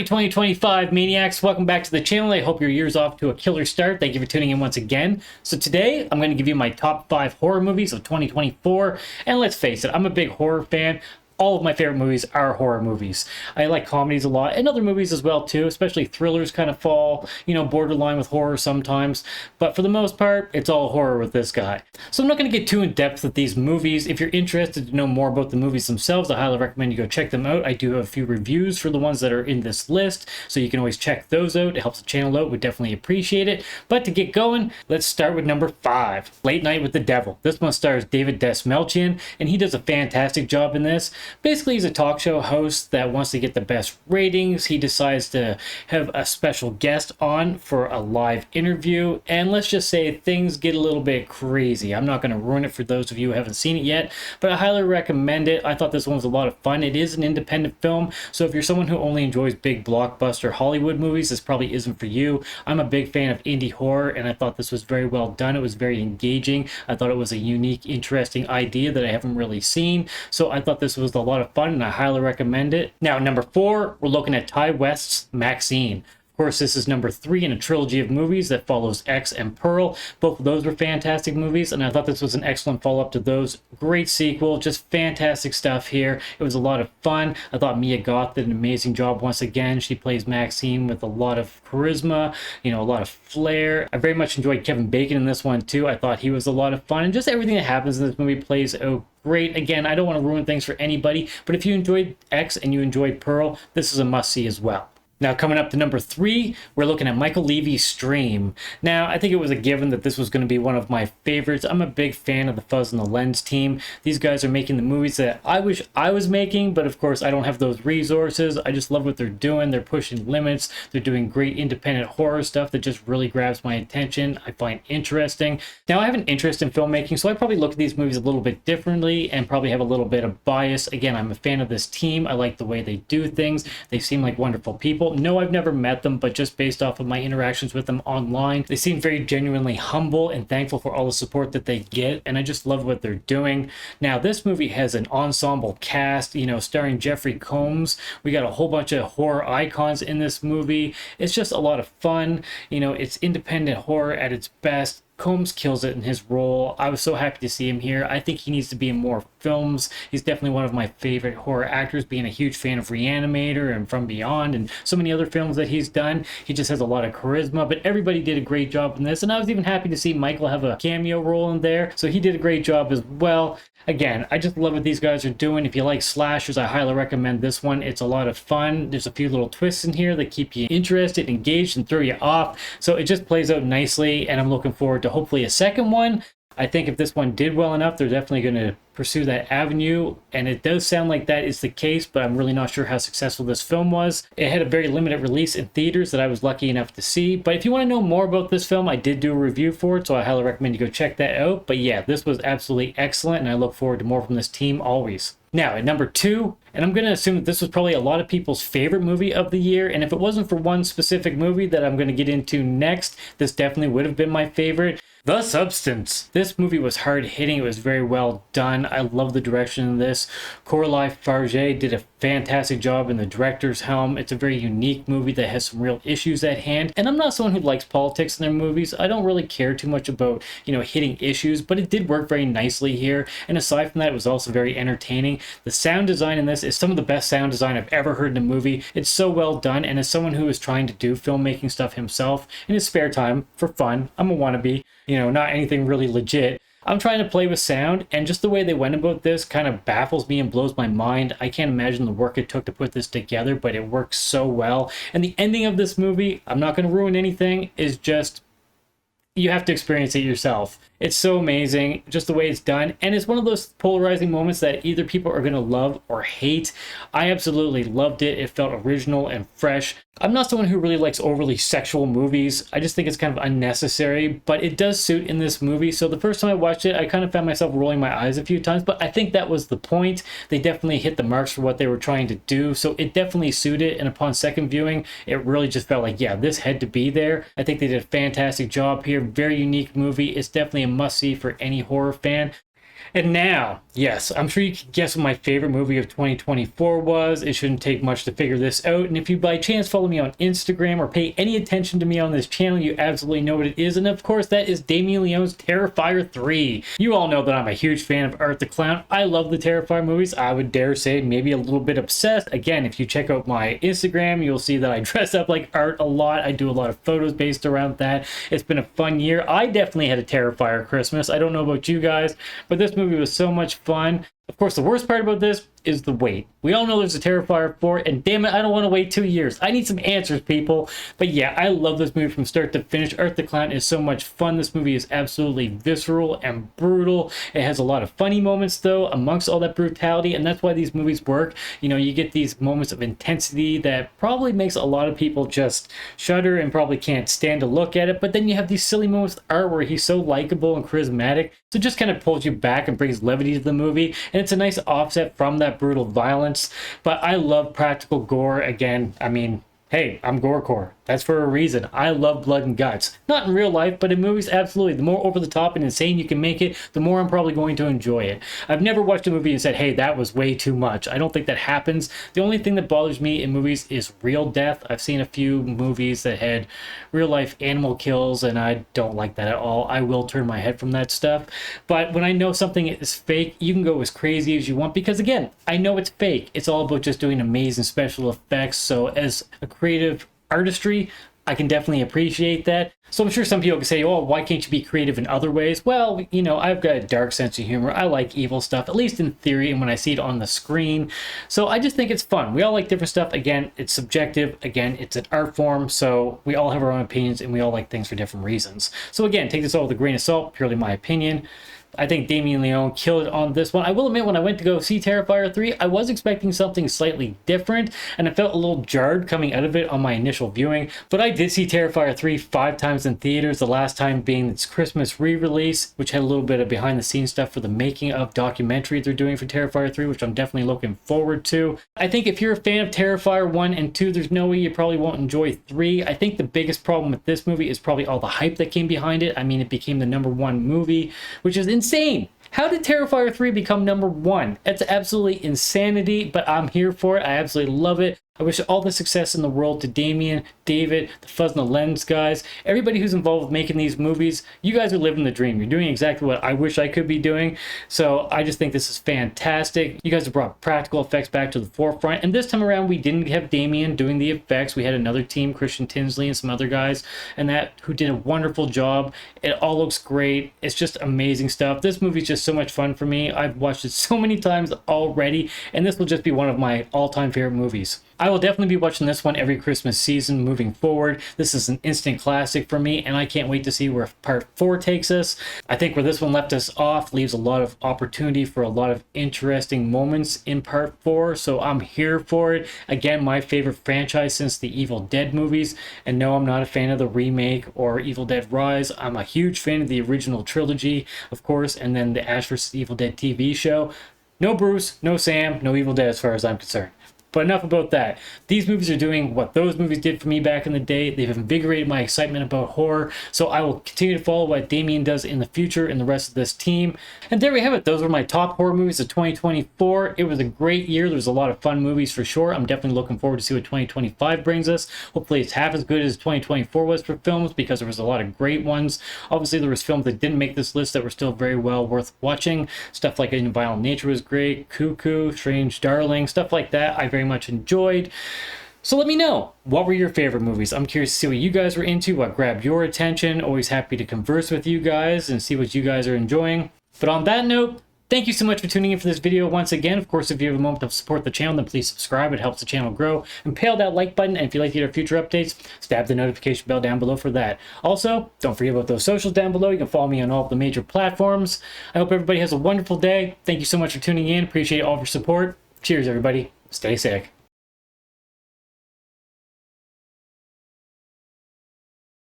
Happy 2025, Maniacs. Welcome back to the channel. I hope your year's off to a killer start. Thank you for tuning in once again. So today, I'm going to give you my top 5 horror movies of 2024. And let's face it, I'm a big horror fan. All of my favorite movies are horror movies. I like comedies a lot, and other movies as well too, especially thrillers kind of fall, borderline with horror sometimes. But for the most part, it's all horror with this guy. So I'm not going to get too in depth with these movies. If you're interested to know more about the movies themselves, I highly recommend you go check them out. I do have a few reviews for the ones that are in this list, so you can always check those out. It helps the channel out. We definitely appreciate it. But to get going, let's start with number 5, Late Night with the Devil. This one stars David Dastmalchian, and he does a fantastic job in this. Basically, he's a talk show host that wants to get the best ratings. He decides to have a special guest on for a live interview, and let's just say things get a little bit crazy. I'm not going to ruin it for those of you who haven't seen it yet, but I highly recommend it. I thought this one was a lot of fun. It is an independent film, so if you're someone who only enjoys big blockbuster Hollywood movies, this probably isn't for you. I'm a big fan of indie horror, and I thought this was very well done. It was very engaging. I thought it was a unique, interesting idea that I haven't really seen, so I thought this was a lot of fun, and I highly recommend it. Now, number 4, we're looking at Ty West's Maxine. Of course, this is number 3 in a trilogy of movies that follows X and Pearl. Both of those were fantastic movies, and I thought this was an excellent follow-up to those. Great sequel, just fantastic stuff here. It was a lot of fun. I thought Mia Goth did an amazing job once again. She plays Maxine with a lot of charisma, a lot of flair. I very much enjoyed Kevin Bacon in this one too. I thought he was a lot of fun, and just everything that happens in this movie plays out great. Again, I don't want to ruin things for anybody, but if you enjoyed X and you enjoyed Pearl, this is a must-see as well. Now, coming up to number 3, we're looking at Michael Levy's Stream. Now, I think it was a given that this was going to be one of my favorites. I'm a big fan of the Fuzz and the Lens team. These guys are making the movies that I wish I was making, but of course, I don't have those resources. I just love what they're doing. They're pushing limits. They're doing great independent horror stuff that just really grabs my attention. I find interesting. Now, I have an interest in filmmaking, so I probably look at these movies a little bit differently and probably have a little bit of bias. Again, I'm a fan of this team. I like the way they do things. They seem like wonderful people. No, I've never met them, but just based off of my interactions with them online, they seem very genuinely humble and thankful for all the support that they get, and I just love what they're doing. Now, this movie has an ensemble cast, starring Jeffrey Combs. We got a whole bunch of horror icons in this movie. It's just a lot of fun. It's independent horror at its best. Combs kills it in his role. I was so happy to see him here. I think he needs to be in more films. He's definitely one of my favorite horror actors, being a huge fan of Reanimator and From Beyond and so many other films that he's done. He just has a lot of charisma, but everybody did a great job in this, and I was even happy to see Michael have a cameo role in there, so he did a great job as well. Again, I just love what these guys are doing. If you like slashers, I highly recommend this one. It's a lot of fun. There's a few little twists in here that keep you interested, engaged, and throw you off. So it just plays out nicely, and I'm looking forward to hopefully a second one. I think if this one did well enough, they're definitely going to pursue that avenue, and it does sound like that is the case, but I'm really not sure how successful this film was. It had a very limited release in theaters that I was lucky enough to see, but if you want to know more about this film, I did do a review for it, so I highly recommend you go check that out. But yeah, this was absolutely excellent, and I look forward to more from this team always. Now, at number 2, and I'm going to assume that this was probably a lot of people's favorite movie of the year, and if it wasn't for one specific movie that I'm going to get into next, this definitely would have been my favorite. The Substance. This movie was hard-hitting. It was very well done. I love the direction in this. Coralie Farge did a fantastic job in the director's helm. It's a very unique movie that has some real issues at hand, and I'm not someone who likes politics in their movies. I don't really care too much about, hitting issues, but it did work very nicely here, and aside from that, it was also very entertaining. The sound design in this is some of the best sound design I've ever heard in a movie. It's so well done, and as someone who is trying to do filmmaking stuff himself in his spare time for fun, I'm a wannabe, not anything really legit. I'm trying to play with sound, and just the way they went about this kind of baffles me and blows my mind. I can't imagine the work it took to put this together, but it works so well. And the ending of this movie, I'm not going to ruin anything, is just, you have to experience it yourself. It's so amazing, just the way it's done. And it's one of those polarizing moments that either people are going to love or hate. I absolutely loved it. It felt original and fresh. I'm not someone who really likes overly sexual movies. I just think it's kind of unnecessary, but it does suit in this movie. So the first time I watched it, I kind of found myself rolling my eyes a few times, but I think that was the point. They definitely hit the marks for what they were trying to do. So it definitely suited. And upon second viewing, it really just felt like, yeah, this had to be there. I think they did a fantastic job here. Very unique movie. It's definitely a must-see for any horror fan. And now, yes, I'm sure you can guess what my favorite movie of 2024 was. It shouldn't take much to figure this out. And if you by chance follow me on Instagram or pay any attention to me on this channel, you absolutely know what it is. And of course, that is Damien Leone's Terrifier 3. You all know that I'm a huge fan of Art the Clown. I love the Terrifier movies. I would dare say maybe a little bit obsessed. Again, if you check out my Instagram, you'll see that I dress up like Art a lot. I do a lot of photos based around that. It's been a fun year. I definitely had a Terrifier Christmas. I don't know about you guys, but this movie was so much fun. Of course, the worst part about this is the wait. We all know there's a Terrifier 4, and damn it, I don't want to wait 2 years. I need some answers, people. But yeah, I love this movie from start to finish. Art the Clown is so much fun. This movie is absolutely visceral and brutal. It has a lot of funny moments, though, amongst all that brutality, and that's why these movies work. You know, you get these moments of intensity that probably makes a lot of people just shudder and probably can't stand to look at it, but then you have these silly moments with Art where he's so likable and charismatic, so it just kind of pulls you back and brings levity to the movie, and it's a nice offset from that brutal violence. But I love practical gore. Again, I mean, hey, I'm GoreCore. That's for a reason. I love blood and guts. Not in real life, but in movies, absolutely. The more over the top and insane you can make it, the more I'm probably going to enjoy it. I've never watched a movie and said, hey, that was way too much. I don't think that happens. The only thing that bothers me in movies is real death. I've seen a few movies that had real life animal kills, and I don't like that at all. I will turn my head from that stuff. But when I know something is fake, you can go as crazy as you want, because again, I know it's fake. It's all about just doing amazing special effects. So as a creative artistry, I can definitely appreciate that. So I'm sure some people can say, oh, why can't you be creative in other ways? Well, you know, I've got a dark sense of humor. I like evil stuff, at least in theory, and when I see it on the screen. So I just think it's fun. We all like different stuff. Again, it's subjective. Again, it's an art form, so we all have our own opinions, and we all like things for different reasons. So again, take this all with a grain of salt, purely my opinion. I think Damien Leone killed it on this one. I will admit, when I went to go see Terrifier 3, I was expecting something slightly different, and I felt a little jarred coming out of it on my initial viewing. But I did see Terrifier 3 5 times in theaters, the last time being its Christmas re-release, which had a little bit of behind-the-scenes stuff for the making of documentary they're doing for Terrifier 3, which I'm definitely looking forward to. I think if you're a fan of Terrifier 1 and 2, there's no way you probably won't enjoy 3. I think the biggest problem with this movie is probably all the hype that came behind it. I mean, it became the #1 movie, which is insane. How did Terrifier 3 become #1? That's absolutely insanity, but I'm here for it. I absolutely love it. I wish all the success in the world to Damien, David, the Fuzz and the Lens guys, everybody who's involved with making these movies. You guys are living the dream. You're doing exactly what I wish I could be doing. So I just think this is fantastic. You guys have brought practical effects back to the forefront. And this time around, we didn't have Damien doing the effects. We had another team, Christian Tinsley and some other guys, and that who did a wonderful job. It all looks great. It's just amazing stuff. This movie's just so much fun for me. I've watched it so many times already, and this will just be one of my all-time favorite movies. I will definitely be watching this one every Christmas season moving forward. This is an instant classic for me, and I can't wait to see where part 4 takes us. I think where this one left us off leaves a lot of opportunity for a lot of interesting moments in part 4, so I'm here for it. Again, my favorite franchise since the Evil Dead movies, and no, I'm not a fan of the remake or Evil Dead Rise. I'm a huge fan of the original trilogy, of course, and then the Ash vs. Evil Dead TV show. No Bruce, no Sam, no Evil Dead as far as I'm concerned. But enough about that. These movies are doing what those movies did for me back in the day. They've invigorated my excitement about horror. So I will continue to follow what Damien does in the future and the rest of this team. And there we have it. Those were my top horror movies of 2024. It was a great year. There's a lot of fun movies for sure. I'm definitely looking forward to see what 2025 brings us. Hopefully it's half as good as 2024 was for films, because there was a lot of great ones. Obviously there was films that didn't make this list that were still very well worth watching. Stuff like In Violent Nature was great. Cuckoo, Strange Darling, stuff like that I very much enjoyed. So let me know, what were your favorite movies? I'm curious to see what you guys were into, what grabbed your attention. Always happy to converse with you guys and see what you guys are enjoying. But on that note, thank you so much for tuning in for this video once again. Of course, if you have a moment to support the channel, then please subscribe. It helps the channel grow. And pale that like button. And if you'd like to get our future updates, stab the notification bell down below for that. Also, don't forget about those socials down below. You can follow me on all of the major platforms. I hope everybody has a wonderful day. Thank you so much for tuning in. Appreciate all of your support. Cheers, everybody. Stay sick.